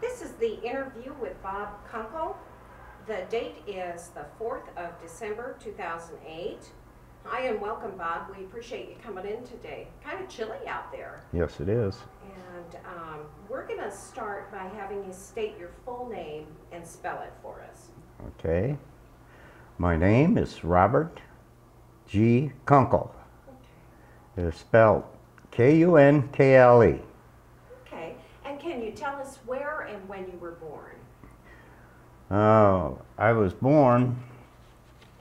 This is the interview with Bob Kunkle. The date is the 4th of December 2008. Hi and welcome, Bob. We appreciate you coming in today. Kind of chilly out there. Yes, it is. And we're going to start by having you state your full name and spell it for us. Okay. My name is Robert G. Kunkle. Okay. It's spelled Kunkle. Okay. And can you tell us where and when you were born? I was born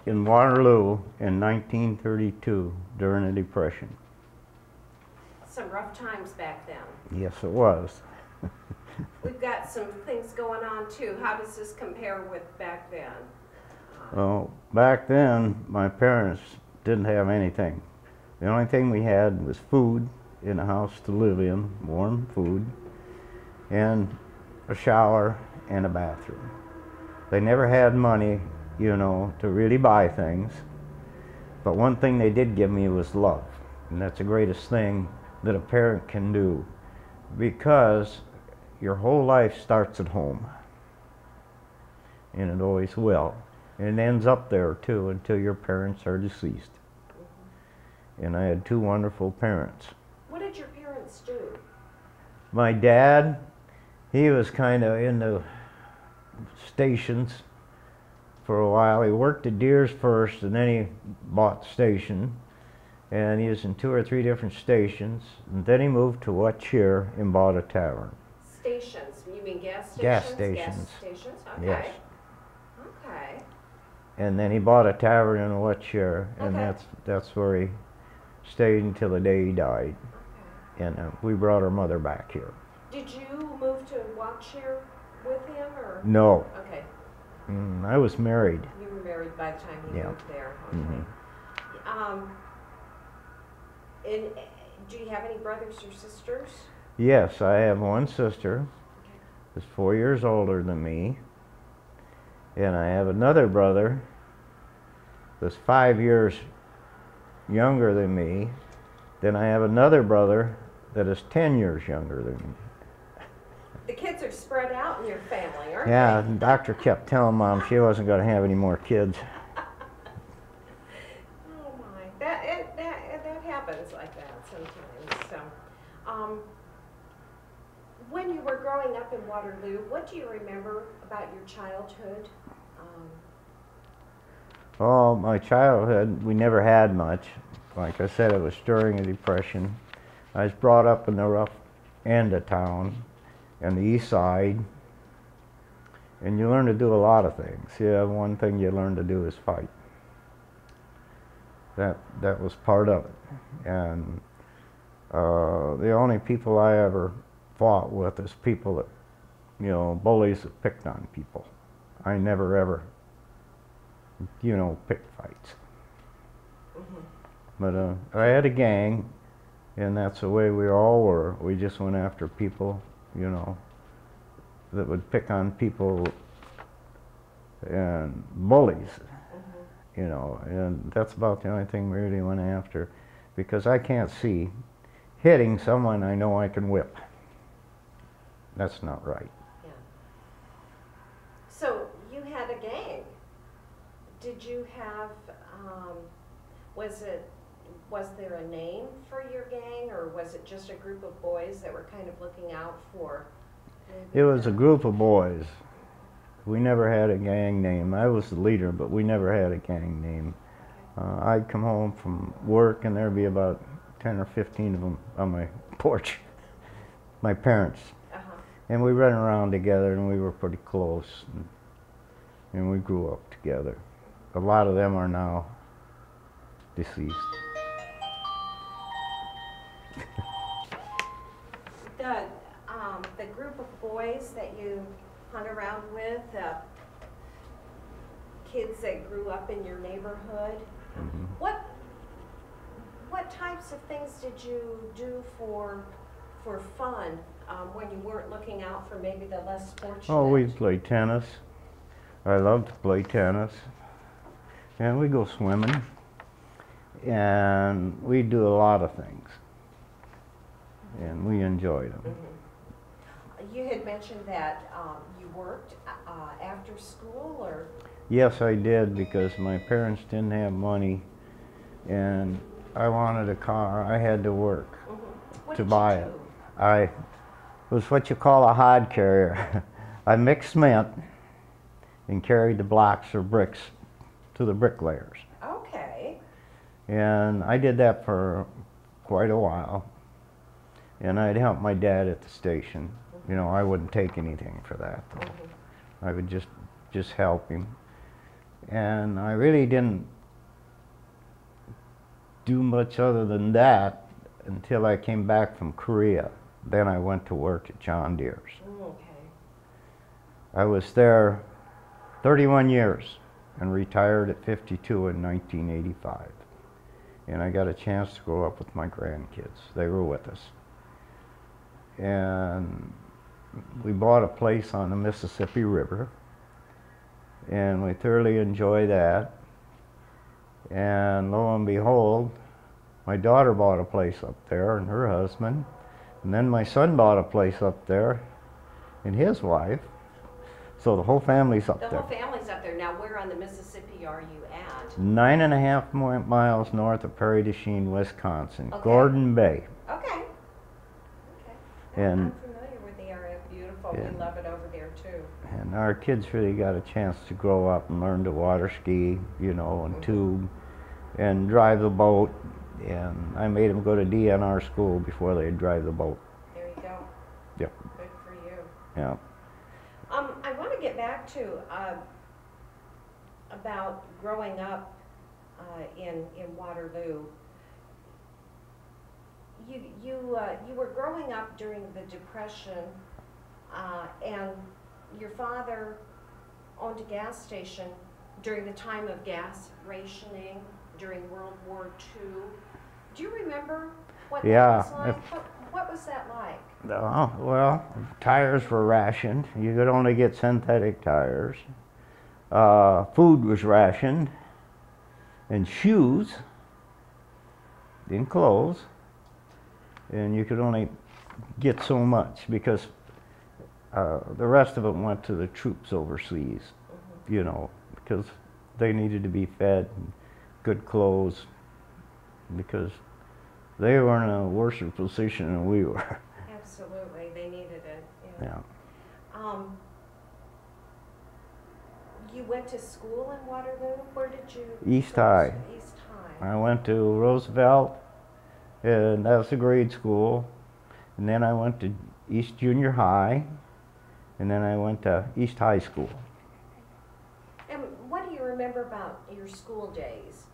in Waterloo in 1932 during the Depression. Some rough times back then. Yes, it was. We've got some things going on too. How does this compare with back then? Well, back then, my parents didn't have anything. The only thing we had was food in a house to live in, warm food, and a shower and a bathroom. They never had money, you know, to really buy things. But one thing they did give me was love. And that's the greatest thing that a parent can do, because your whole life starts at home. And it always will. And it ends up there too until your parents are deceased. And I had two wonderful parents. What did your parents do? My dad, he was kind of in the stations for a while. He worked at Deere's first, and then he bought the station. And he was in 2 or 3 different stations. And then he moved to Waterloo-Cedar and bought a tavern. Stations? You mean gas stations? Gas stations. Gas stations? Okay. Yes. Okay. And then he bought a tavern in Waterloo-Cedar, and Okay. that's where he stayed until the day he died. Okay. And we brought our mother back here. Did you move to Waterloo with him, or? No, Okay. I was married. You were married by the time you Yeah. moved there. Okay. Mhm. And do you have any brothers or sisters? Yes, I have one sister Okay. who's 4 years older than me. And I have another brother that's 5 years younger than me. Then I have another brother that is 10 years younger than me. The kids are spread out in your family, aren't Yeah, they? the doctor kept telling Mom she wasn't going to have any more kids. Oh my, that happens like that sometimes. So, when you were growing up in Waterloo, what do you remember about your childhood? Oh, my childhood, we never had much. Like I said, it was during the Depression. I was brought up in the rough end of town, in the east side, and you learn to do a lot of things. Yeah, one thing you learn to do is fight. That was part of it. And the only people I ever fought with is people that, you know, bullies that picked on people. I never ever, you know, picked fights. But I had a gang, and that's the way we all were. We just went after people, you know, that would pick on people and bullies, you know, and that's about the only thing we really went after, because I can't see hitting someone I know I can whip. That's not right. Yeah. So you had a gang. Did you have, was there a name for your gang, or was it just a group of boys that were kind of looking out for? It was a group of boys. We never had a gang name. I was the leader, but we never had a gang name. I'd come home from work, and there'd be about 10 or 15 of them on my porch, my parents. And we ran around together, and we were pretty close, and we grew up together. A lot of them are now deceased. The group of boys that you hung around with, kids that grew up in your neighborhood, what types of things did you do for fun when you weren't looking out for maybe the less fortunate? Oh, we played tennis. I love to play tennis. And we go swimming. And we do a lot of things. And we enjoyed them. You had mentioned that you worked after school, or? Yes, I did, because my parents didn't have money and I wanted a car. I had to work What to did buy you it. do? I was what you call a hod carrier. I mixed cement and carried the blocks or bricks to the bricklayers. Okay. And I did that for quite a while. And I'd help my dad at the station. You know, I wouldn't take anything for that. I would just help him. And I really didn't do much other than that until I came back from Korea. Then I went to work at John Deere's. Okay. I was there 31 years and retired at 52 in 1985. And I got a chance to grow up with my grandkids. They were with us. And we bought a place on the Mississippi River, and we thoroughly enjoyed that. And lo and behold, my daughter bought a place up there, and her husband, and then my son bought a place up there, and his wife. So the whole family's up there. The whole family's up there. Now, where on the Mississippi are you at? 9.5 miles north of Prairie du Chien, Wisconsin, Okay. Gordon Bay. Okay. Okay. And I'm familiar with the area. Beautiful. Yeah. We love it over there too. And our kids really got a chance to grow up and learn to water ski, you know, and tube, and drive the boat. And I made them go to DNR school before they'd drive the boat. There you go. Yep. Good for you. Yeah. I want to get back to about growing up in Waterloo. You were growing up during the Depression, and your father owned a gas station during the time of gas rationing during World War II. Do you remember what that was like? What was that like? Well, tires were rationed. You could only get synthetic tires. Food was rationed, and shoes, and clothes, and you could only get so much because the rest of it went to the troops overseas, you know, because they needed to be fed, and good clothes, because they were in a worse position than we were. Absolutely, they needed it. Yeah. You went to school in Waterloo? Where did you? East High. East High. I went to Roosevelt, and that was a grade school. And then I went to East Junior High, and then I went to East High School. And what do you remember about your school days?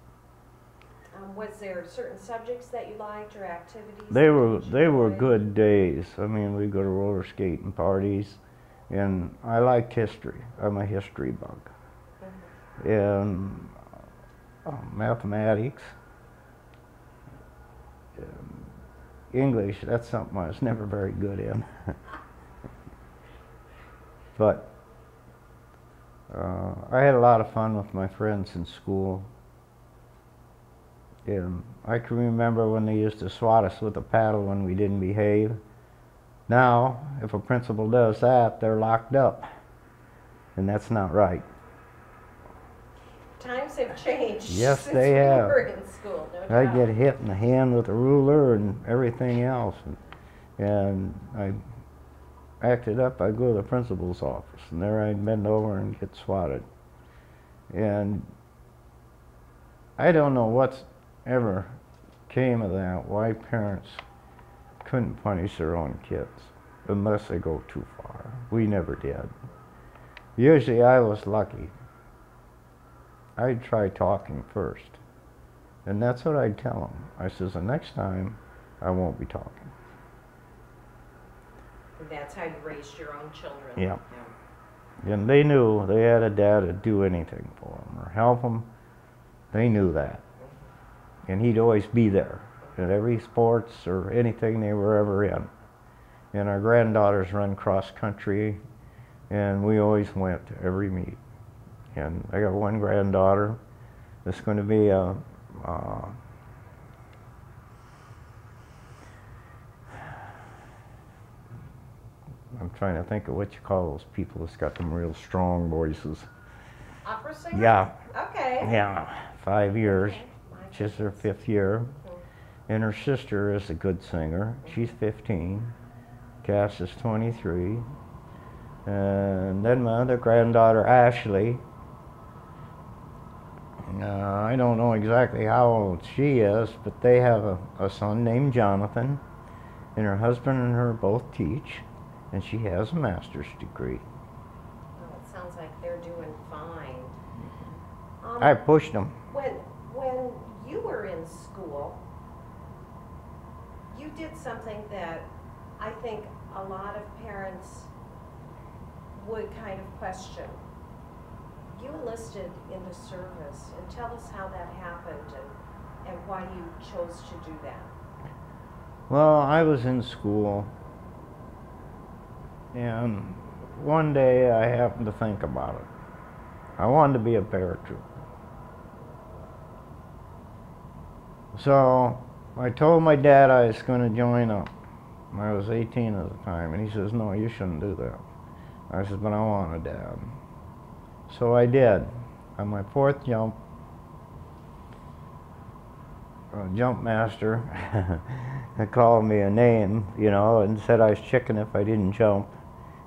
Was there certain subjects that you liked or activities? They were good days. I mean, we'd go to roller skating parties, and I liked history. I'm a history bug. And mathematics, English, that's something I was never very good in. But I had a lot of fun with my friends in school. And I can remember when they used to swat us with a paddle when we didn't behave. Now, if a principal does that, they're locked up. And that's not right. Times have changed. Yes, since they we have. were in school, no I doubt. get hit in the hand with a ruler and everything else. And I acted up, I'd go to the principal's office, and there I'd bend over and get swatted. And I don't know what's ever came of that, why parents couldn't punish their own kids unless they go too far. We never did. Usually I was lucky. I'd try talking first. And that's what I'd tell them. I says, the next time I won't be talking. And that's how you raised your own children. Yeah. And they knew they had a dad that'd do anything for them or help them. They knew that. And he'd always be there at every sports or anything they were ever in. And our granddaughters run cross country, and we always went to every meet. And I got one granddaughter that's going to be a I'm trying to think of what you call those people that's got them real strong voices. Opera singer? Yeah. Okay. Yeah, 5 years. Okay. My She's her goodness. 5th year. Mhm. And her sister is a good singer. She's 15. Cass is 23. And then my other granddaughter, Ashley. I don't know exactly how old she is, but they have a son named Jonathan. And her husband and her both teach. And she has a master's degree. Well, it sounds like they're doing fine. I pushed them. When you were in school, you did something that I think a lot of parents would kind of question. You enlisted into service, and tell us how that happened and why you chose to do that. Well, I was in school, and one day I happened to think about it. I wanted to be a paratrooper. So I told my dad I was going to join up. I was 18 at the time, and he says, "No, you shouldn't do that." I said, "But I want to, Dad." So I did. On my 4th jump, jump master called me a name, and said I was chicken if I didn't jump.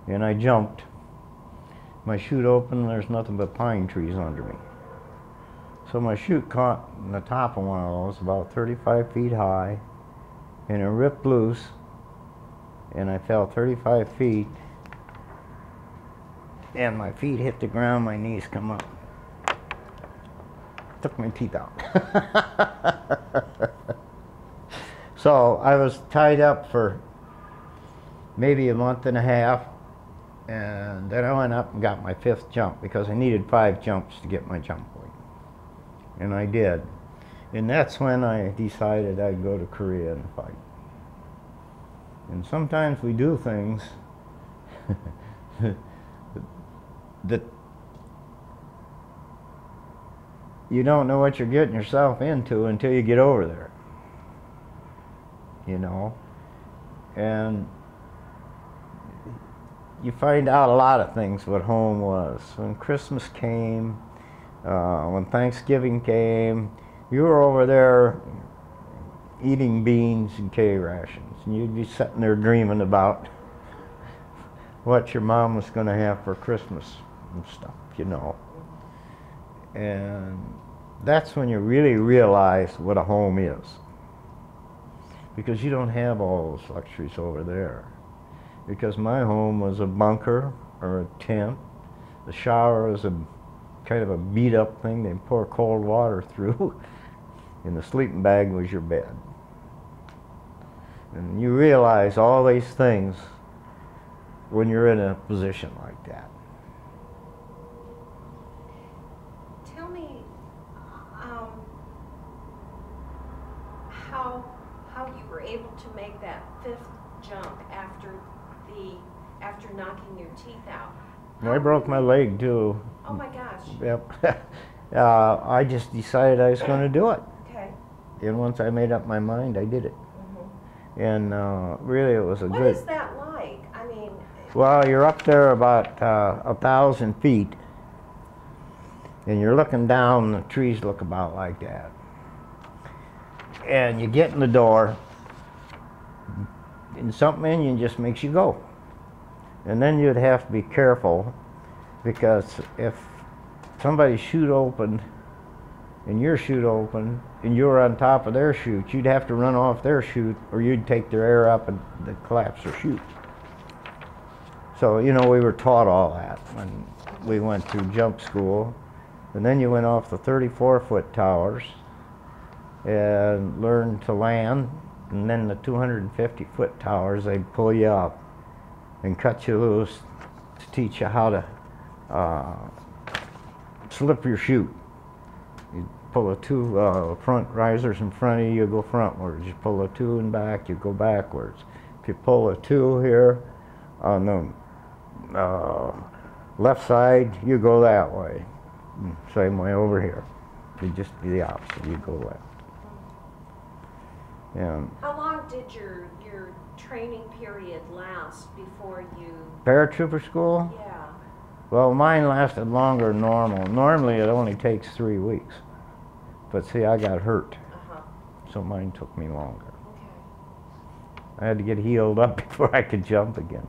And I jumped. My chute opened, there's nothing but pine trees under me. So my chute caught in the top of one of those, about 35 feet high, and it ripped loose, and I fell 35 feet, and my feet hit the ground, my knees come up. Took my teeth out. So I was tied up for maybe a month and a half, and then I went up and got my 5th jump because I needed 5 jumps to get my jump weight. And I did. And that's when I decided I'd go to Korea and fight. And sometimes we do things that you don't know what you're getting yourself into until you get over there. And you find out a lot of things what home was. When Christmas came, when Thanksgiving came, you were over there eating beans and K rations, and you'd be sitting there dreaming about what your mom was going to have for Christmas and stuff, And that's when you really realize what a home is. Because you don't have all those luxuries over there. Because my home was a bunker or a tent. The shower was a kind of a beat up thing they pour cold water through. And the sleeping bag was your bed. And you realize all these things when you're in a position like that. Tell me how you were able to make that 5th jump after knocking your teeth out. I broke my leg too. Oh my gosh. Yep. I just decided I was going to do it. Okay. And once I made up my mind, I did it. Mm-hmm. And really, it was a What good. is that like? I mean. Well, you're up there about 1,000 feet, and you're looking down. The trees look about like that. And you get in the door, and something in you just makes you go. And then you'd have to be careful, because if somebody's chute opened and your chute opened and you were on top of their chute, you'd have to run off their chute, or you'd take their air up and they'd collapse their chute. So, we were taught all that when we went through jump school. And then you went off the 34-foot towers and learned to land. And then the 250-foot towers, they'd pull you up and cut you loose to teach you how to slip your chute. You pull the 2 front risers in front of you, you go frontwards. You pull the 2 in back, you go backwards. If you pull a 2 here on the left side, you go that way. Same way over here. You just be the opposite, you go left. And How long did your training period last before you? Paratrooper school? Yeah. Well, mine lasted longer than normal. Normally it only takes 3 weeks. But see, I got hurt, so mine took me longer. Okay. I had to get healed up before I could jump again.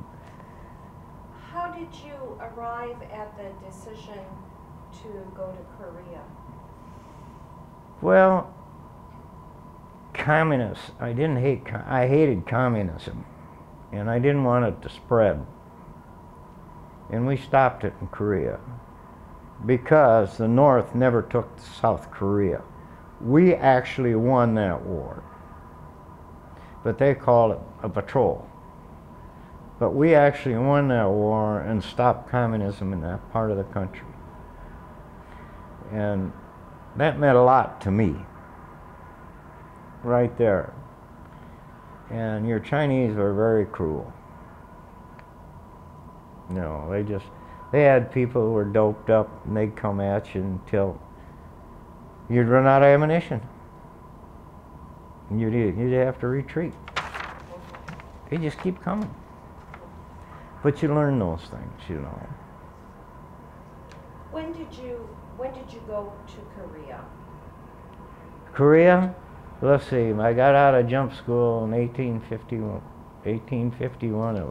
How did you arrive at the decision to go to Korea? Well, communists, I hated communism, and I didn't want it to spread. And we stopped it in Korea because the North never took South Korea. We actually won that war, but they call it a patrol. But we actually won that war and stopped communism in that part of the country. And that meant a lot to me, right there. And your Chinese were very cruel. No, they had people who were doped up, and they'd come at you until you'd run out of ammunition. And you'd have to retreat. They just keep coming. But you learn those things, you know. When did you go to Korea? Korea? Let's see, I got out of jump school in 1851. 1851 it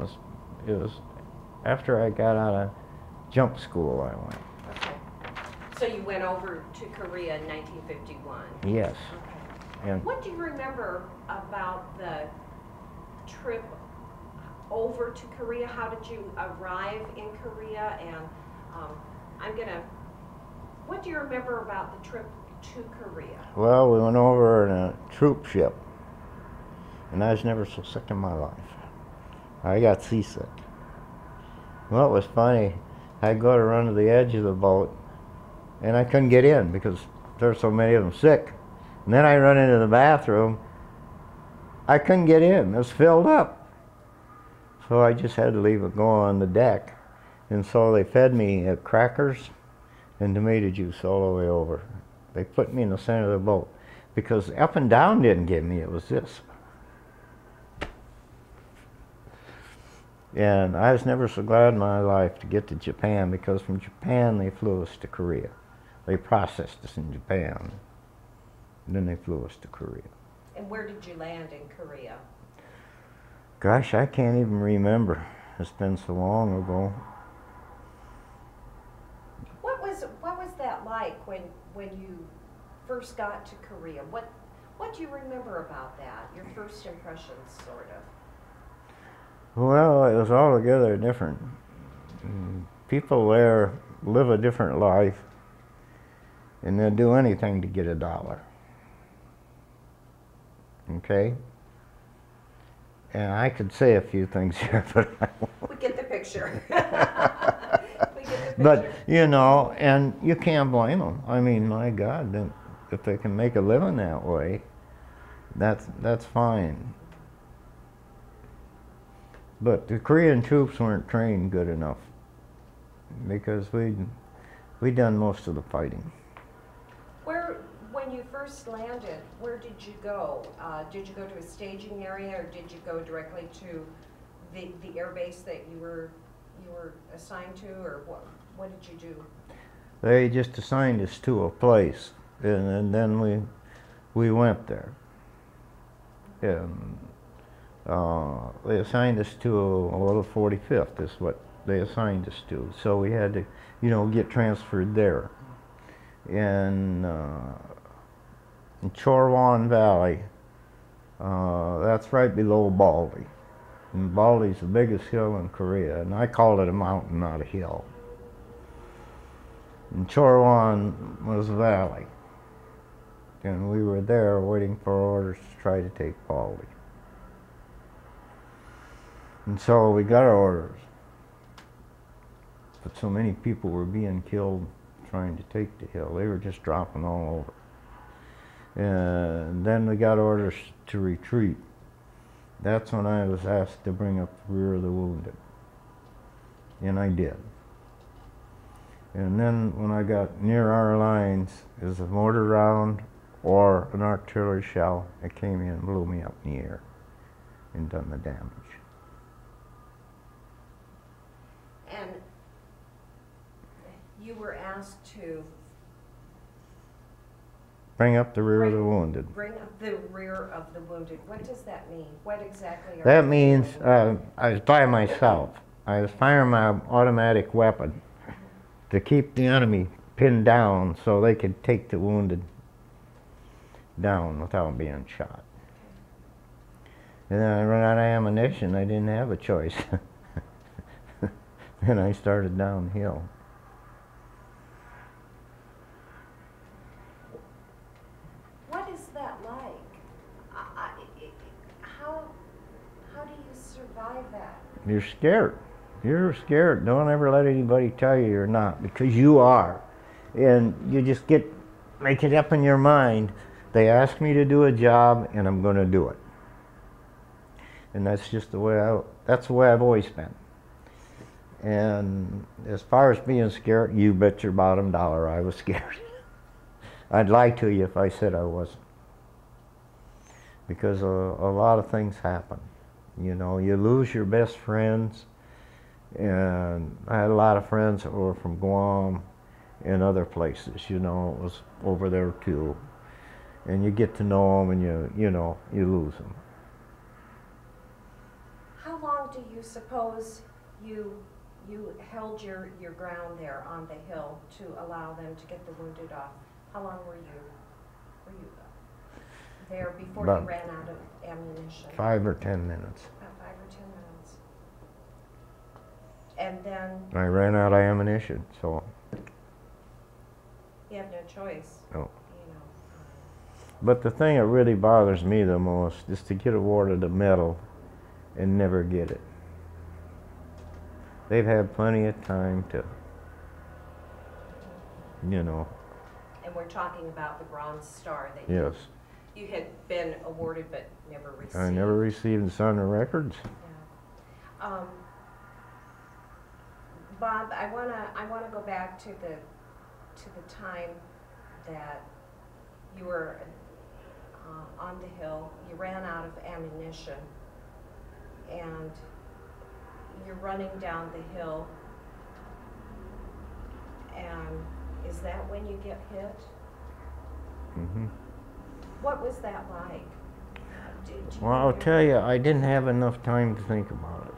was after I got out of jump school I went. Okay. So you went over to Korea in 1951? Yes. Okay. And what do you remember about the trip over to Korea? How did you arrive in Korea? And what do you remember about the trip to Korea? well, we went over in a troop ship, and I was never so sick in my life. I got seasick. Well, it was funny. I'd go to run to the edge of the boat, and I couldn't get in because there were so many of them sick. And then I run into the bathroom. I couldn't get in. It was filled up. So I just had to leave it go on the deck. And so they fed me crackers and tomato juice all the way over. They put me in the center of the boat because up and down didn't give me, it was this. And I was never so glad in my life to get to Japan, because from Japan they flew us to Korea. They processed us in Japan, and then they flew us to Korea. And where did you land in Korea? Gosh, I can't even remember. It's been so long ago. What was that like when you first got to Korea? What do you remember about that? Your first impressions, sort of. Well, it was altogether different. People there live a different life, and they'll do anything to get $1. Okay? And I could say a few things here, but I won't. We get the picture. But, you know, and you can't blame them. I mean, my God, if they can make a living that way, that's fine. But the Korean troops weren't trained good enough, because we'd done most of the fighting. When you first landed, where did you go? Did you go to a staging area, or did you go directly to the air base that you were assigned to, or what did you do? They just assigned us to a place, and then we went there. And they assigned us to the 45th is what they assigned us to. So we had to, you know, get transferred there. In Chorwon Valley, that's right below Baldy. And Baldy's the biggest hill in Korea, and I called it a mountain, not a hill. And Chorwon was a valley. And we were there waiting for orders to try to take Baldy. And so we got our orders. But so many people were being killed trying to take the hill. They were just dropping all over. And then we got orders to retreat. That's when I was asked to bring up the rear of the wounded. And I did. And then when I got near our lines, is a mortar round or an artillery shell, it came in and blew me up in the air. and done the damage. And you were asked to Bring up the rear of the wounded. bring up the rear of the wounded. What does that mean? What exactly are That you means doing? I was by myself. I was firing my automatic weapon to keep the enemy pinned down so they could take the wounded down without being shot. And then I ran out of ammunition. I didn't have a choice. Then I started downhill. What is that like? How do you survive that? You're scared. You're scared. Don't ever let anybody tell you you're not, because you are. And you just make it up in your mind. They ask me to do a job, and I'm going to do it. And that's just the way that's the way I've always been. And as far as being scared, you bet your bottom dollar I was scared. I'd lie to you if I said I wasn't. Because a lot of things happen. You know, you lose your best friends. And I had a lot of friends that were from Guam and other places, you know, it was over there too. And you get to know them and you lose them. How long do you suppose you held your ground there on the hill to allow them to get the wounded off? How long were you there before you ran out of ammunition? 5 or 10 minutes. About 5 or 10 minutes. And then I ran out of ammunition, so. you have no choice. No. You know. But the thing that really bothers me the most is to get awarded a medal and never get it. They've had plenty of time to, you know. And we're talking about the Bronze Star that Yes. you had been awarded but never received. I never received this on the records. Yeah. Bob, I wanna go back to the time that you were on the hill. You ran out of ammunition, and you're running down the hill. And is that when you get hit? Mm-hmm. What was that like? Well, I'll tell you, I didn't have enough time to think about it.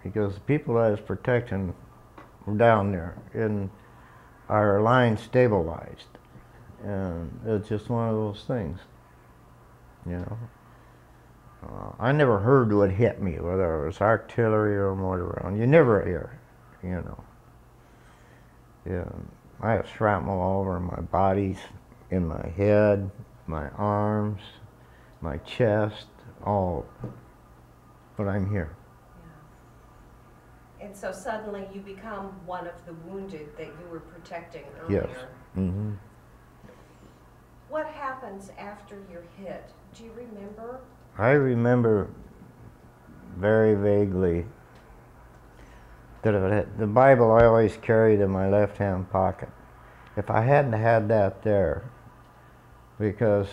Because the people I was protecting were down there, and our line stabilized. And it's just one of those things, you know. I never heard what hit me, whether it was artillery or mortar round. You never hear, you know. Yeah, I have shrapnel all over my bodies, in my head, my arms, my chest, all. But I'm here. And so suddenly you become one of the wounded that you were protecting earlier. Yes. Mm-hmm. What happens after you're hit? Do you remember? I remember very vaguely that the Bible I always carried in my left-hand pocket. If I hadn't had that there, because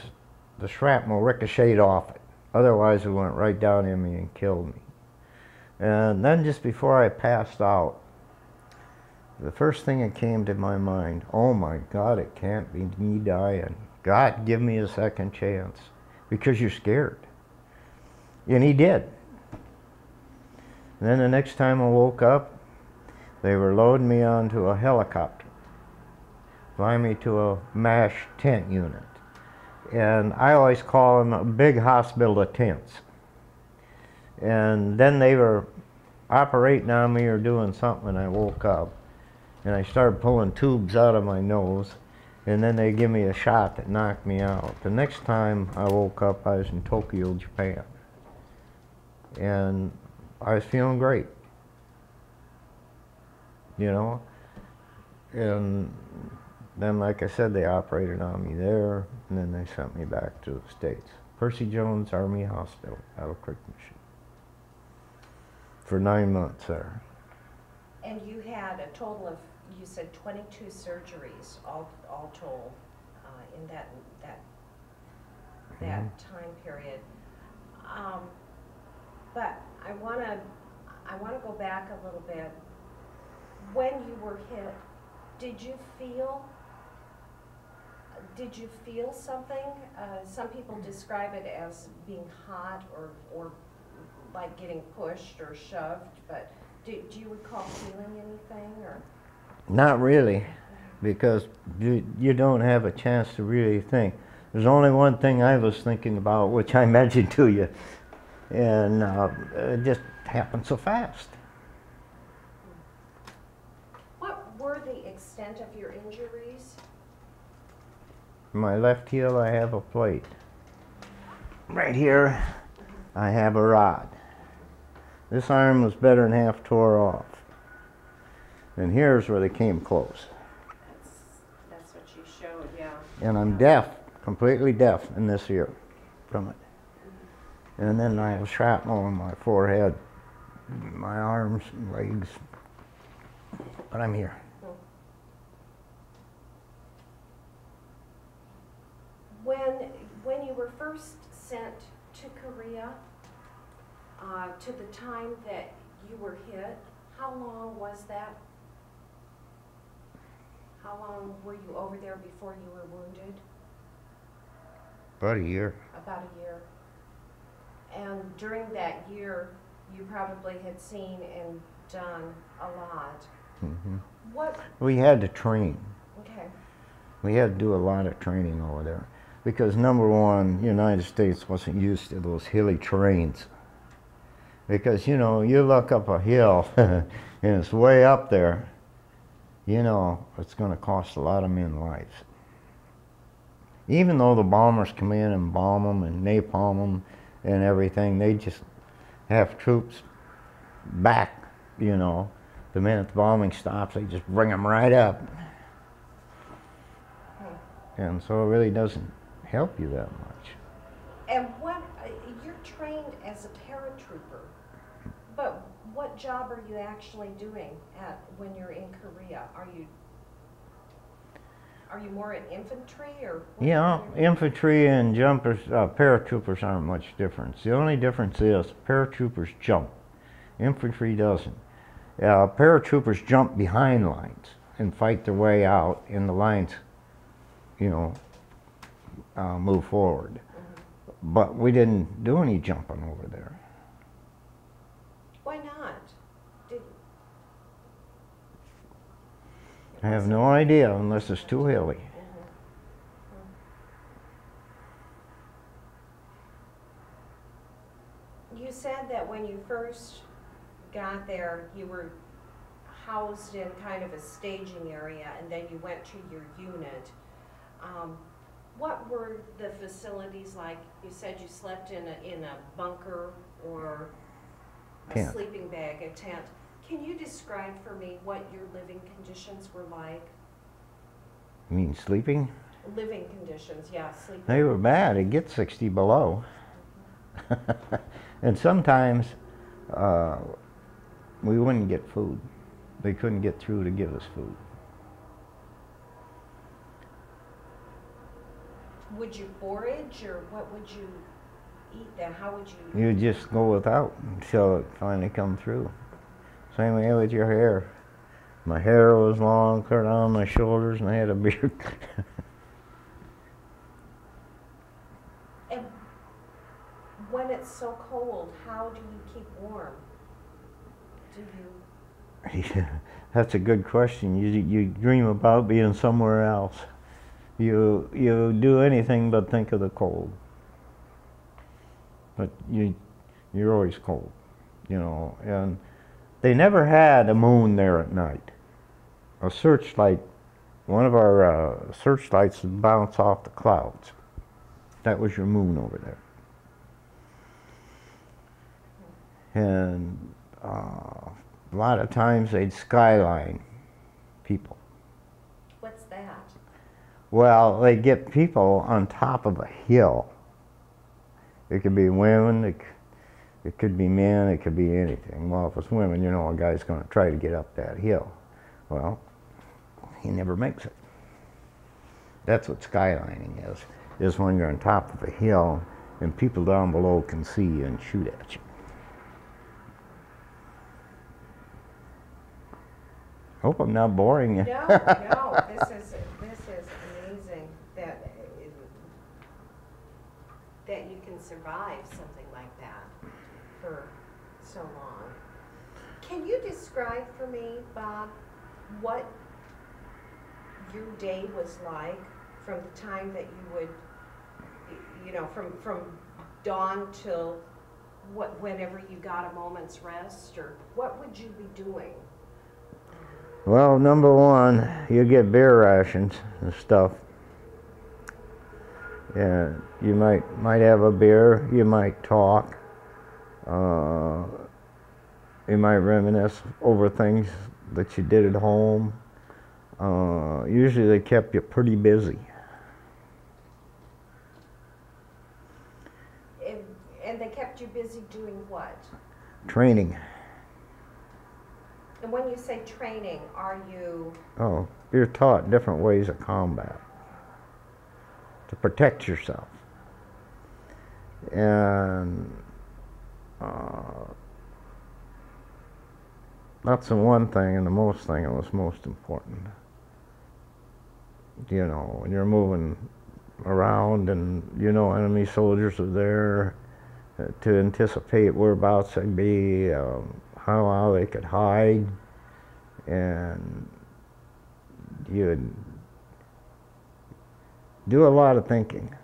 the shrapnel ricocheted off it, otherwise it went right down in me and killed me. And then just before I passed out, the first thing that came to my mind, oh my God, it can't be me dying. God, give me a second chance, because you're scared. And he did. And then the next time I woke up, they were loading me onto a helicopter, flying me to a MASH tent unit. And I always call them a big hospital of tents. And then they were operating on me or doing something, and I woke up. And I started pulling tubes out of my nose, and then they give me a shot that knocked me out. The next time I woke up, I was in Tokyo, Japan. And I was feeling great, you know. And then, like I said, they operated on me there, and then they sent me back to the States. Percy Jones Army Hospital, Battle Creek, Michigan, for 9 months there. And you had a total of, you said 22 surgeries, all told, in that that time period. But I wanna go back a little bit. When you were hit, did you feel something? Some people describe it as being hot or like getting pushed or shoved, but do you recall feeling anything or? Not really, because you don't have a chance to really think. There's only one thing I was thinking about, which I mentioned to you, and it just happened so fast. What were the extent of your injuries? My left heel, I have a plate. Right here, I have a rod. This arm was better than half tore off. And here's where they came close. That's what you showed, yeah. And I'm deaf, completely deaf in this ear from it. And then I have shrapnel on my forehead, my arms and legs. But I'm here. When you were first sent to Korea, to the time that you were hit, how long was that? How long were you over there before you were wounded? About a year. About a year. And during that year, you probably had seen and done a lot. Mm-hmm. What? We had to train. Okay. We had to do a lot of training over there. Because number one, the United States wasn't used to those hilly terrains. Because, you know, you look up a hill and it's way up there, you know, it's going to cost a lot of men lives. Even though the bombers come in and bomb them and napalm them and everything, they just have troops back, you know. The minute the bombing stops, they just bring them right up. And so it really doesn't help you that much. And you're trained as a paratrooper, but what job are you actually doing when you're in Korea? Are you more in infantry or? Yeah, infantry and jumpers, paratroopers aren't much difference. The only difference is paratroopers jump, infantry doesn't. Paratroopers jump behind lines and fight their way out, and the lines, you know, move forward. Mm-hmm. But we didn't do any jumping over there. Why not? I have no idea unless it's too hilly. You said that when you first got there, you were housed in kind of a staging area, and then you went to your unit. What were the facilities like? You said you slept in a bunker or a tent. Sleeping bag, a tent. Can you describe for me what your living conditions were like? You mean sleeping? Living conditions, yeah, sleeping. They were bad. It gets 60 below. Mm-hmm. And sometimes we wouldn't get food. They couldn't get through to give us food. Would you forage, or what would you eat then? How would you? You just go without until it finally come through. Same way with your hair. My hair was long, clear down my shoulders, and I had a beard. And when it's so cold, how do you keep warm? Do you? That's a good question. You dream about being somewhere else. You do anything but think of the cold. But you're always cold, you know. And they never had a moon there at night. A searchlight, one of our searchlights would bounce off the clouds. That was your moon over there. And a lot of times they'd skyline people. What's that? Well, they get people on top of a hill. It could be women, it could be men, it could be anything. Well, if it's women, you know a guy's going to try to get up that hill. Well, he never makes it. That's what skylining is. is when you're on top of a hill and people down below can see you and shoot at you. Hope I'm not boring you. No, no, this is amazing that you can survive something like that for so long. Can you describe for me, Bob, what your day was like from the time that you would, you know, from dawn till whenever you got a moment's rest, or what would you be doing? Well, number one, you get beer rations and stuff. Yeah, you might have a beer, you might talk, you might reminisce over things that you did at home. Usually they kept you pretty busy. And they kept you busy doing what? Training. And when you say training, are you... Oh, you're taught different ways of combat to protect yourself. And that's the one thing and the most thing that was most important. You know, when you're moving around and you know enemy soldiers are there, to anticipate whereabouts they'd be, how they could hide, and you'd do a lot of thinking.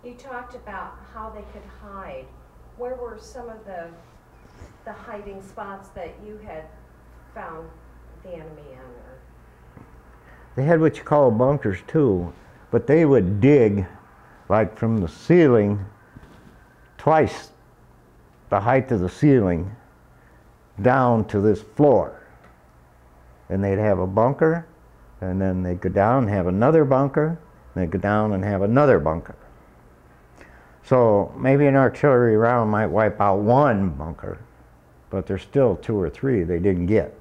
You talked about how they could hide. Where were some of the hiding spots that you had found the enemy in? Or? They had what you call bunkers too, but they would dig like from the ceiling, twice the height of the ceiling, down to this floor. And they'd have a bunker, and then they'd go down and have another bunker, and they'd go down and have another bunker. So maybe an artillery round might wipe out one bunker, but there's still 2 or 3 they didn't get.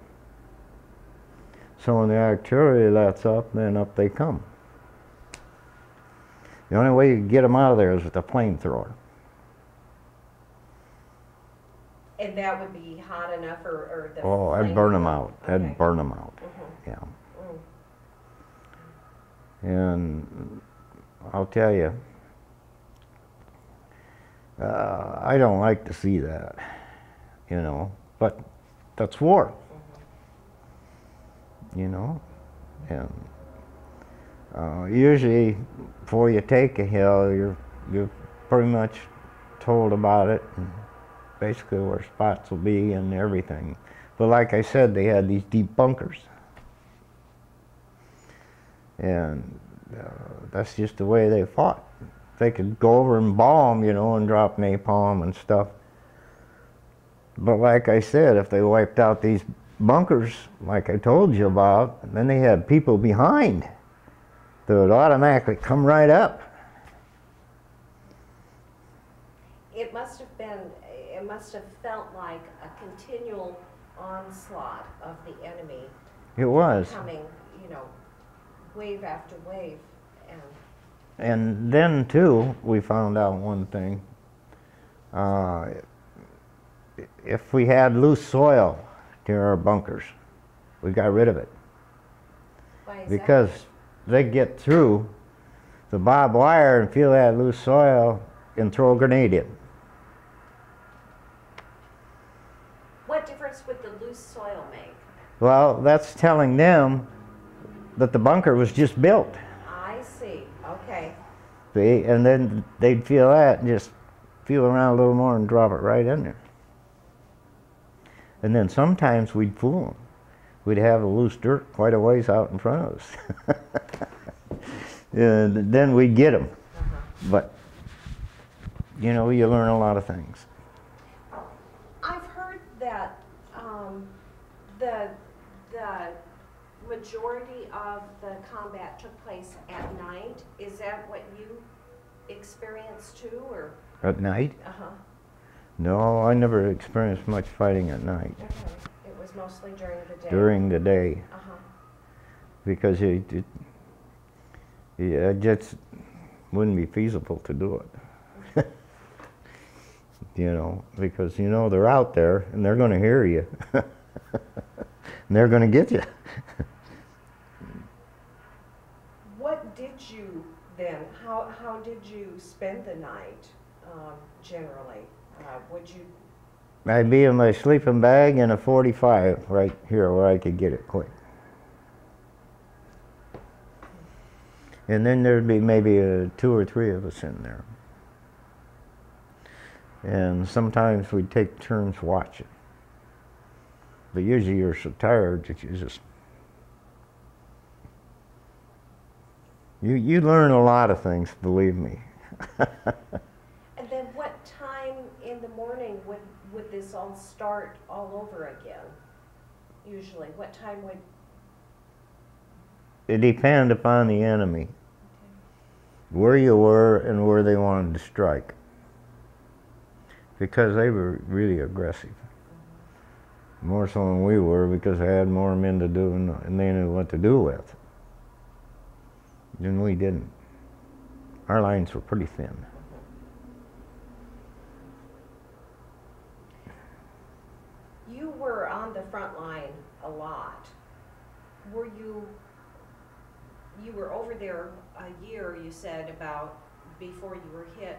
So when the artillery lets up, then up they come. The only way you can get them out of there is with a flamethrower. And that would be hot enough, or the... Oh, I'd burn them out. I'd burn them out. Yeah. And I'll tell you, I don't like to see that, you know, but that's war, you know, and usually before you take a hill, you're pretty much told about it and basically where spots will be and everything. But like I said, they had these deep bunkers, and that's just the way they fought. They could go over and bomb, you know, and drop napalm and stuff. But like I said, if they wiped out these bunkers, like I told you about, then they had people behind that would automatically come right up. It must have felt like a continual onslaught of the enemy. It was. Coming, you know, wave after wave. And then, too, we found out one thing. If we had loose soil near our bunkers, we got rid of it. Why is because they get through the barbed wire and feel that loose soil and throw a grenade in. What difference would the loose soil make? Well, that's telling them that the bunker was just built. I see. Okay. See? And then they'd feel that and just feel around a little more and drop it right in there. And then sometimes we'd fool them. We'd have the loose dirt quite a ways out in front of us. And then we'd get them. But, you know, you learn a lot of things. I've heard that the majority of the combat took place at night. Is that what you experienced too, or? At night? Uh-huh. No, I never experienced much fighting at night. Okay. It was mostly during the day. During the day. Uh-huh. Because you Yeah, it just wouldn't be feasible to do it. You know, because, you know, they're out there and they're going to hear you. And they're going to get you. What did you then, how did you spend the night generally? Would you? I'd be in my sleeping bag and a 45 right here where I could get it quick. And then there'd be maybe 2 or 3 of us in there. And sometimes we'd take turns watching. But usually you're so tired that you just... You learn a lot of things, believe me. And then what time in the morning would this all start all over again? Usually, what time would... It depended upon the enemy, where you were and where they wanted to strike. Because they were really aggressive. More so than we were, because they had more men to do and they knew what to do with. Than we didn't. Our lines were pretty thin. You were on the front line a lot. Were you were over there a year, you said, about before you were hit.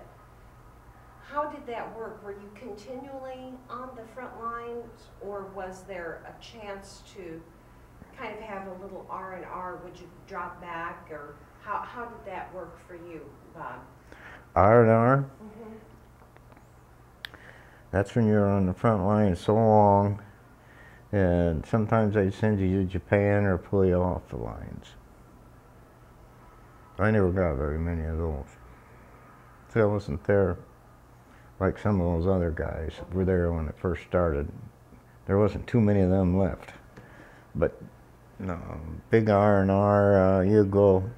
How did that work? Were you continually on the front lines, or was there a chance to kind of have a little R&R? Would you drop back, or how did that work for you, Bob? R&R? Mm-hmm. That's when you're on the front line so long, and sometimes they'd send you to Japan or pull you off the lines. I never got very many of those. So I wasn't there like some of those other guys were there when it first started. There wasn't too many of them left. But no, big R&R, you go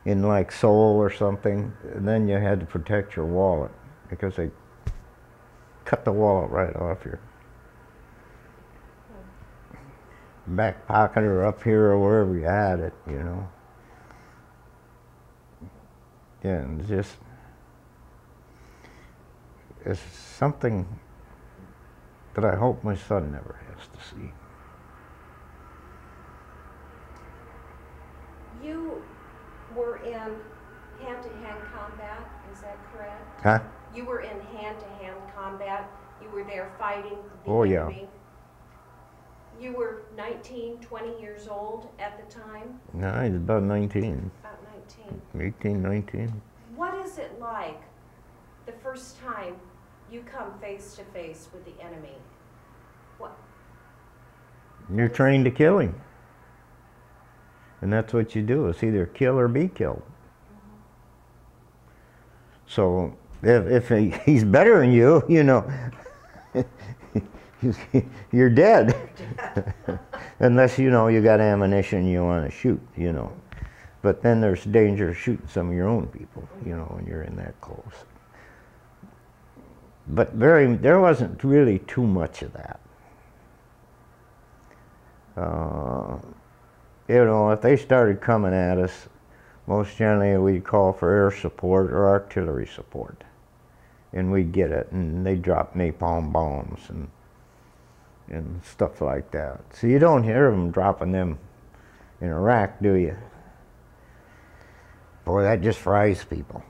in like Seoul or something, and then you had to protect your wallet because they cut the wallet right off your back pocket or up here or wherever you had it, you know. Yeah, and just, it's something that I hope my son never has to see. You were in hand-to-hand combat, is that correct? Huh? You were in hand-to-hand combat. You were there fighting the Oh, enemy. yeah. You were 19, 20 years old at the time? No, he's about 19. About 19. 18, 19. What is it like the first time you come face to face with the enemy? What? You're trained to kill him. And that's what you do, is either kill or be killed. So if he's better than you, you know, you're dead. Unless, you know, you got ammunition you want to shoot, you know. But then there's danger of shooting some of your own people, you know, when you're in that close. But there wasn't really too much of that. You know, if they started coming at us, most generally we'd call for air support or artillery support. And we'd get it, and they'd drop napalm bombs and stuff like that. So you don't hear them dropping them in Iraq, do you? Boy, that just fries people.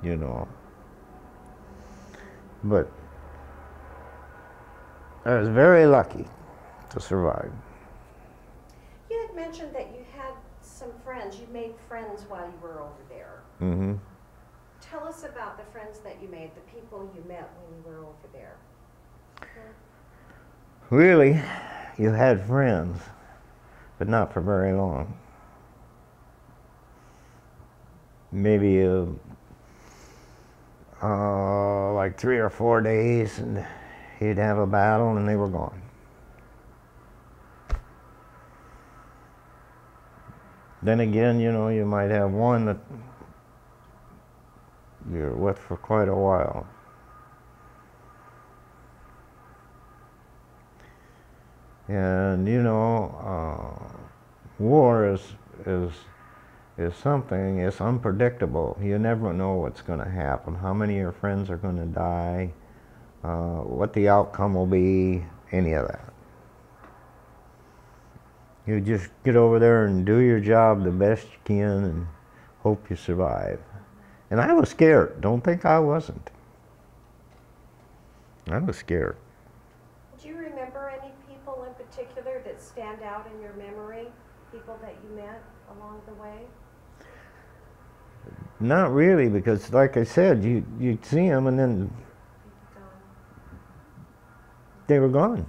You know. But I was very lucky to survive. You had mentioned that you had some friends. You made friends while you were over there. Mm-hmm. Tell us about the friends that you made, the people you met when you were over there. Really, you had friends, but not for very long. Maybe like 3 or 4 days, and he'd have a battle and they were gone. Then again, you know, you might have one that you're with for quite a while. And, you know, war is is something. It's unpredictable. You never know what's going to happen. How many of your friends are going to die? What the outcome will be? Any of that. You just get over there and do your job the best you can and hope you survive. And I was scared. Don't think I wasn't. I was scared. Do you remember any people in particular that stand out in your memory? People that you met along the way? Not really, because like I said, you'd see them and then they were gone.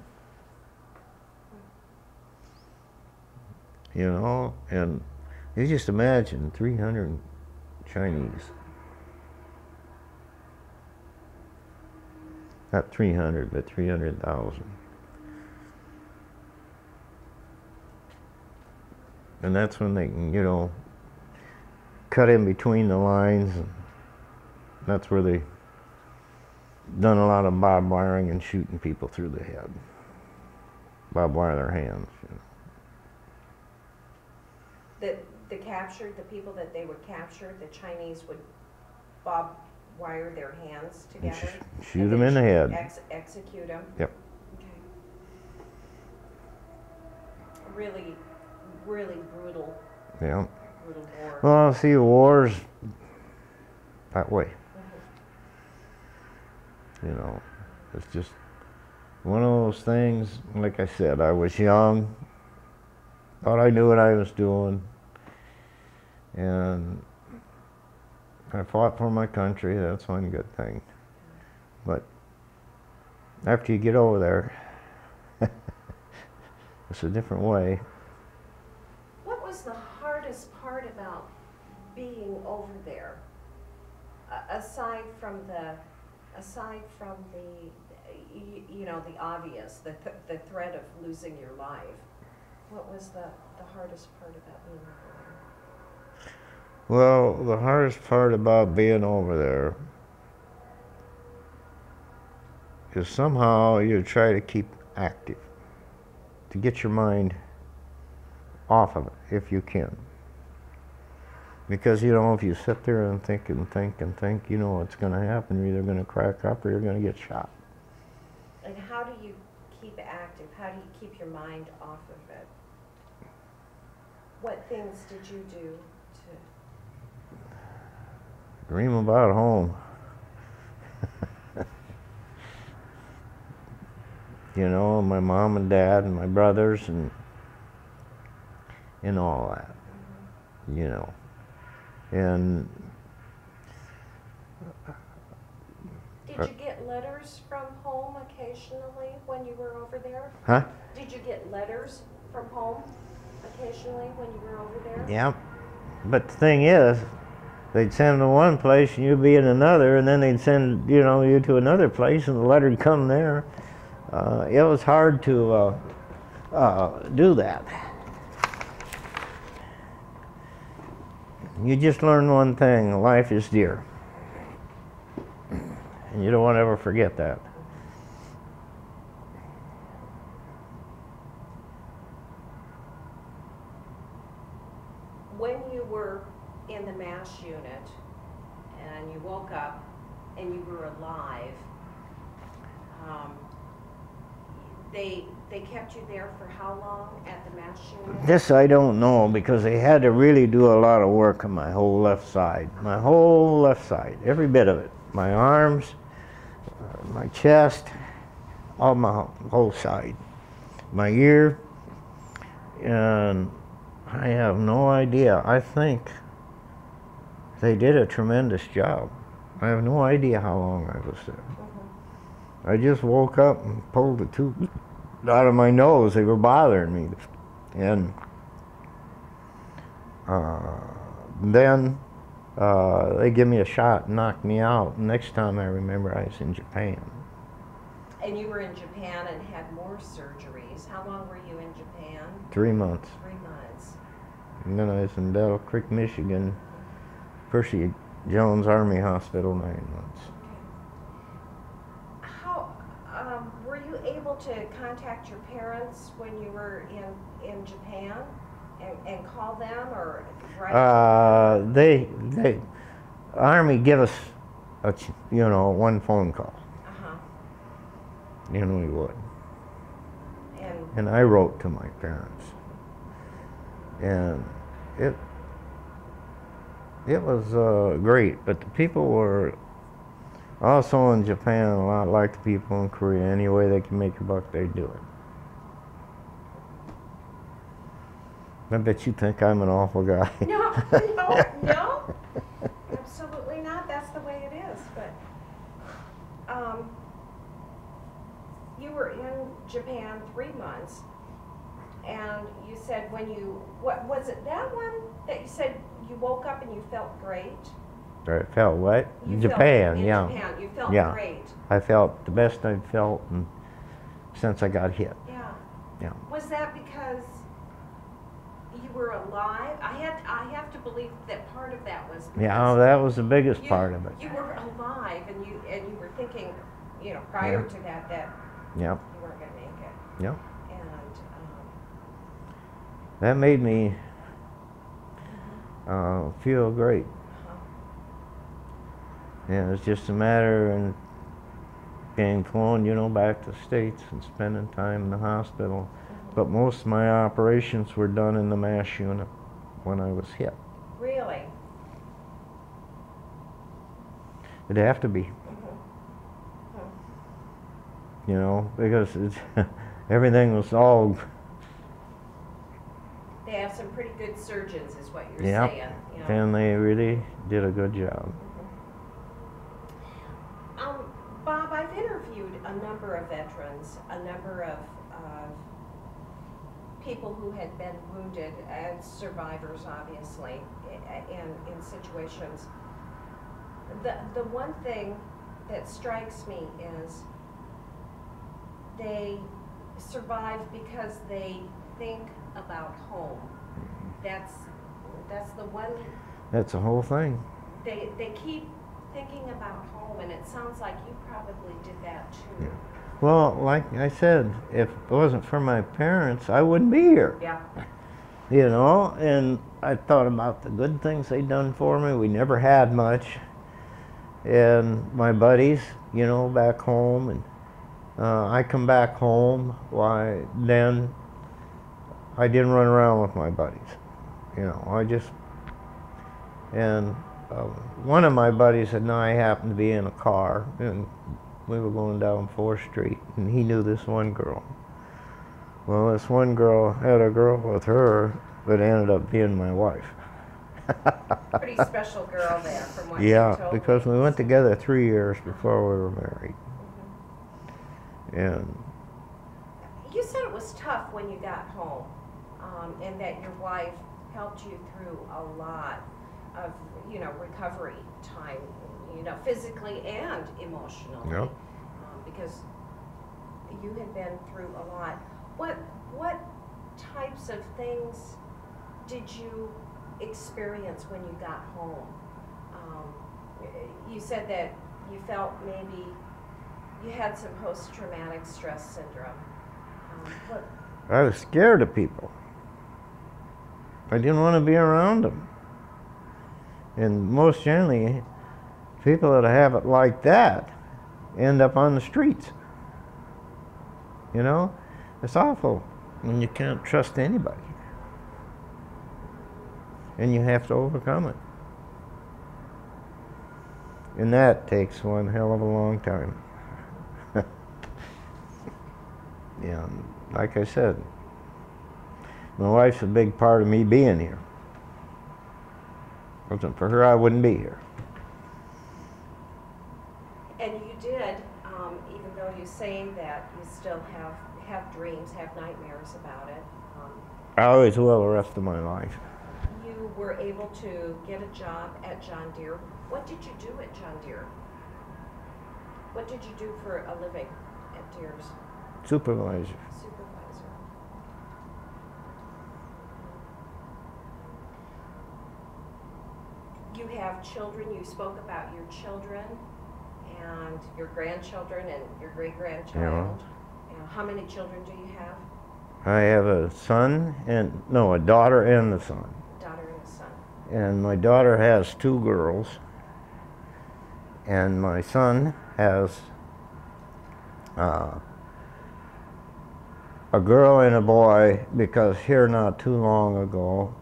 You know, and you just imagine 300 Chinese. Not 300, but 300,000. And that's when they can, you know, cut in between the lines. And that's where they done a lot of barbed wiring and shooting people through the head. Barbed wire their hands, you know. The captured, the people that they would capture, the Chinese would barbed wire their hands together? Shoot them in the head. Execute them? Yep. Okay. Really, really brutal. Yeah. Brutal war. Well, see, wars that way. You know, it's just one of those things. Like I said, I was young, thought I knew what I was doing, and I fought for my country. That's one good thing. But after you get over there, it's a different way. What was the hardest part about being over there, aside from the you know, the obvious, the threat of losing your life? What was the hardest part about being over there? Well, the hardest part about being over there is somehow you try to keep active, to get your mind off of it if you can. Because, you know, if you sit there and think and think and think, you know what's going to happen. You're either going to crack up or you're going to get shot. And how do you keep active? How do you keep your mind off of it? What things did you do to... Dream about home. You know, my mom and dad and my brothers and all that. You know. And did you get letters from home occasionally when you were over there? Huh? Did you get letters from home occasionally when you were over there? Yeah. But the thing is, they'd send to one place and you'd be in another, and then they'd send, you know, you to another place and the letter'd come there. It was hard to do that. You just learn one thing: life is dear. And you don't want to ever forget that. When you were in the MASH unit and you woke up and you were alive, they kept you there for how long at the MASH unit? This I don't know, because they had to really do a lot of work on my whole left side. My whole left side, every bit of it. My arms, my chest, all my whole side. My ear, and I have no idea. I think they did a tremendous job. I have no idea how long I was there. I just woke up and pulled the tube out of my nose. They were bothering me. And then they give me a shot and knocked me out. Next time I remember, I was in Japan. And you were in Japan and had more surgeries. How long were you in Japan? 3 months. 3 months. And then I was in Battle Creek, Michigan, Percy Jones Army Hospital, 9 months. How were you able to contact your parents when you were in Japan? and call them or write? They Army give us one phone call. Uh-huh. And we would. And And I wrote to my parents. And it was great, but the people were also in Japan a lot like the people in Korea. Any way they can make a buck, they do it. I bet you think I'm an awful guy. no, absolutely not. That's the way it is. But you were in Japan 3 months, and you said what was it, that one that you said you woke up and you felt great? I felt what? You Japan, felt, yeah. in Japan, you felt Yeah. great. I felt the best I'd felt since I got hit. Yeah. Yeah. Was that because you were alive? I have to believe that part of that was because Yeah, that was the biggest part of it. You were alive, and you were thinking, prior Yeah. to that Yep. you weren't going to make it. Yep. And That made me feel great. uh-huh. Yeah, it's just a matter of getting flown, back to the States and spending time in the hospital. But most of my operations were done in the MASH unit when I was hit. Really? It'd have to be, because everything was all. They have some pretty good surgeons, is what you're Yep. saying. And they really did a good job. Bob, I've interviewed a number of veterans, a number of people who had been wounded, and survivors, obviously, in situations. The one thing that strikes me is they survive because they think about home. That's the one. That's the whole thing. They keep thinking about home, and it sounds like you probably did that too. Yeah. Well, like I said, if it wasn't for my parents, I wouldn't be here. Yeah. And I thought about the good things they'd done for me. We never had much. And my buddies, back home, and I come back home, then I didn't run around with my buddies. One of my buddies and I happened to be in a car, and we were going down 4th Street, and he knew this one girl. Well, this one girl had a girl with her that ended up being my wife. Pretty special girl there, from what you Yeah, told because me. we went together 3 years before we were married. And You said it was tough when you got home, and that your wife helped you through a lot of, recovery time, physically and emotionally. Yep. Because you had been through a lot. What types of things did you experience when you got home? You said that you felt maybe you had some post-traumatic stress syndrome. I was scared of people. I didn't want to be around them. And most generally, people that have it like that end up on the streets. It's awful when you can't trust anybody. And you have to overcome it. And that takes one hell of a long time. Yeah, like I said, my wife's a big part of me being here. If it wasn't for her, I wouldn't be here. And you did, even though you're saying that, you still have dreams, have nightmares about it. I always will the rest of my life. You were able to get a job at John Deere. What did you do at John Deere? What did you do for a living at Deere's? Supervisor. Supervisor. You have children. You spoke about your children and your grandchildren and your great-grandchild. How many children do you have? I have a son and, no, a daughter and a son. Daughter and a son. And my daughter has 2 girls. And my son has a girl and a boy, because here not too long ago,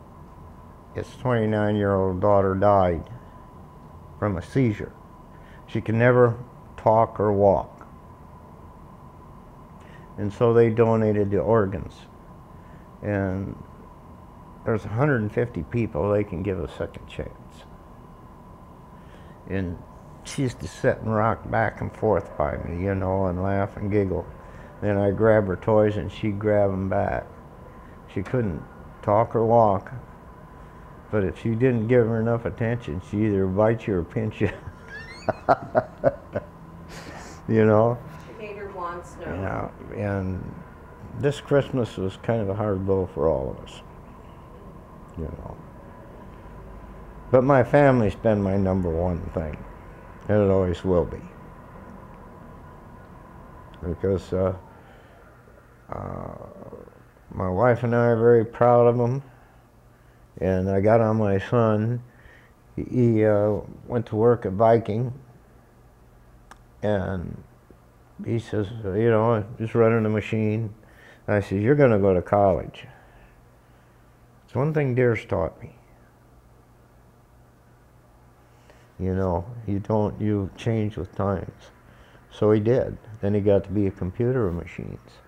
his 29-year-old daughter died from a seizure. She can never talk or walk. And so they donated the organs. And there's 150 people they can give a second chance. And she used to sit and rock back and forth by me, you know, and laugh and giggle. Then I'd grab her toys and she'd grab them back. She couldn't talk or walk, but if you didn't give her enough attention, she'd either bite you or pinch you. You know? She made her wants known. Yeah, and this Christmas was kind of a hard blow for all of us, you know. But my family's been my #1 thing, and it always will be. Because my wife and I are very proud of them, and I got on my son. He went to work at Viking, and he says, you know, just running a machine. I said, you're going to go to college. It's one thing Deer's taught me. You know, you change with times. So he did. Then he got to be a computer of machines.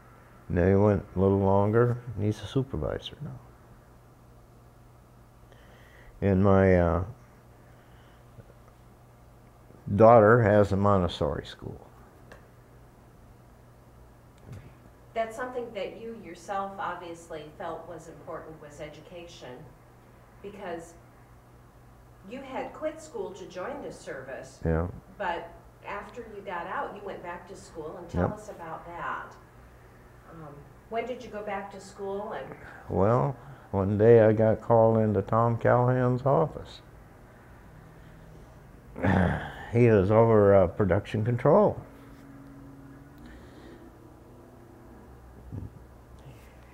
And then he went a little longer, and he's a supervisor now. And my daughter has a Montessori school. That's something that you yourself obviously felt was important, was education, because you had quit school to join the service. Yeah. But after you got out, you went back to school, and tell us about that. When did you go back to school? And well, one day I got called into Tom Callahan's office. He was over production control.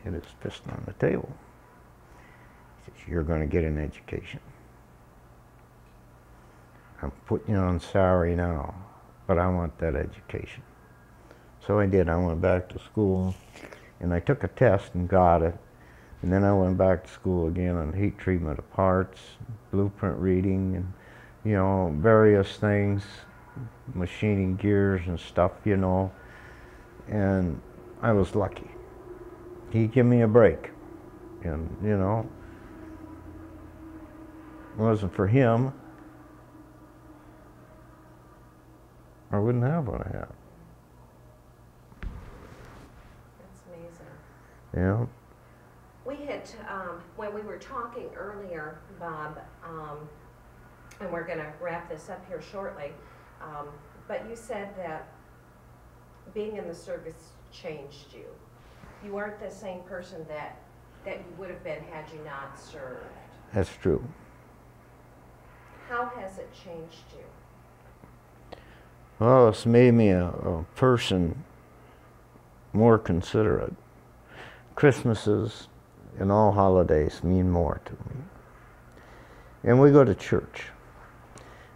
Hit his fist on the table. He says, you're going to get an education. I'm putting you on salary now, but I want that education. So I did. I went back to school, and I took a test and got it. And then I went back to school again on heat treatment of parts, blueprint reading, and, you know, various things, machining gears and stuff, you know. And I was lucky. He gave me a break. And, you know, if it wasn't for him, I wouldn't have what I have. that's amazing. Yeah. We had, when we were talking earlier, Bob, and we're going to wrap this up here shortly, but you said that being in the service changed you. You weren't the same person that you would have been had you not served. That's true. How has it changed you? Well, it's made me a person more considerate. Christmases and all holidays mean more to me. And we go to church.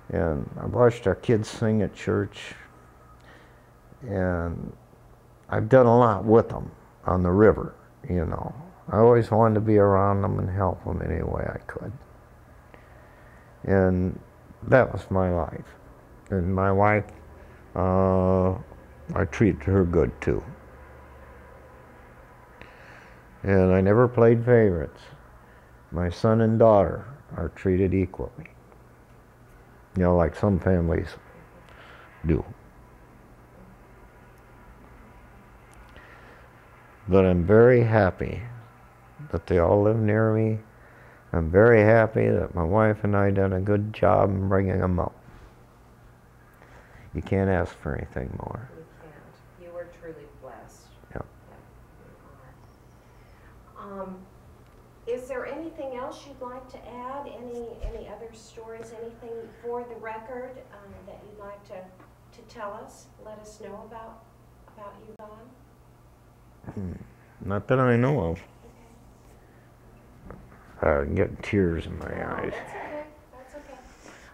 And I watched our kids sing at church. And I've done a lot with them on the river, you know. I always wanted to be around them and help them any way I could. And that was my life. And my wife, I treated her good too. And I never played favorites. My son and daughter are treated equally. You know, like some families do. But I'm very happy that they all live near me. I'm very happy that my wife and I done a good job in bringing them up. You can't ask for anything more. You can't. You were truly blessed. Yep. Is there anything else you'd like to add? Any other stories? Anything for the record that you'd like to tell us? Let us know about you, Bob? Not that I know of. I'm getting tears in my Oh, eyes. that's okay, that's okay.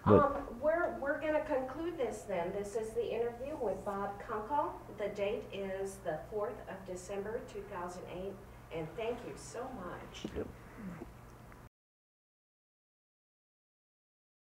But- We're gonna conclude this then. This is the interview with Bob Kunkle. The date is the 4th of December, 2008, and thank you so much. Yep.